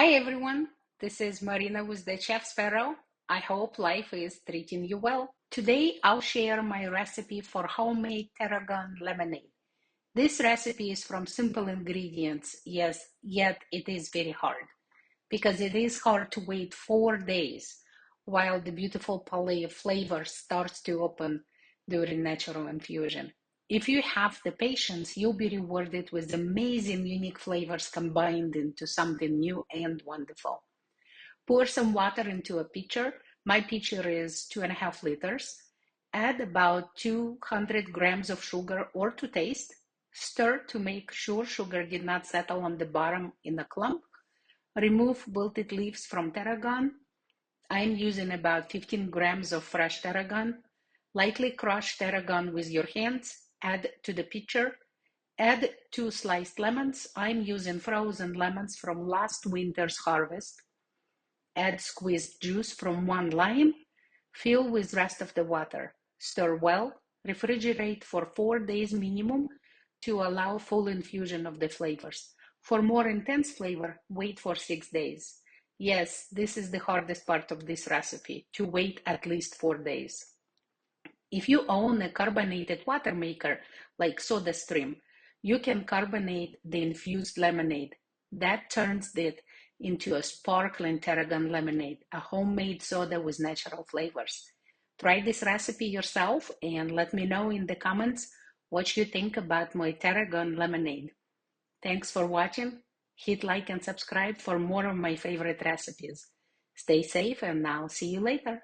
Hi everyone, this is Marina with the Chef Sparrow. I hope life is treating you well. Today I'll share my recipe for homemade tarragon lemonade. This recipe is from simple ingredients, yes, yet it is very hard because it is hard to wait 4 days while the beautiful palette of flavors starts to open during natural infusion. If you have the patience, you'll be rewarded with amazing, unique flavors combined into something new and wonderful. Pour some water into a pitcher. My pitcher is 2.5 liters. Add about 200 grams of sugar or to taste. Stir to make sure sugar did not settle on the bottom in a clump. Remove wilted leaves from tarragon. I'm using about 15 grams of fresh tarragon. Lightly crush tarragon with your hands. Add to the pitcher. Add 2 sliced lemons. I'm using frozen lemons from last winter's harvest. Add squeezed juice from 1 lime. Fill with rest of the water. Stir well. Refrigerate for 4 days minimum to allow full infusion of the flavors. For more intense flavor, wait for 6 days. Yes, this is the hardest part of this recipe, to wait at least 4 days. If you own a carbonated water maker like SodaStream, you can carbonate the infused lemonade. That turns it into a sparkling tarragon lemonade, a homemade soda with natural flavors. Try this recipe yourself and let me know in the comments what you think about my tarragon lemonade. Thanks for watching. Hit like and subscribe for more of my favorite recipes. Stay safe and I'll see you later.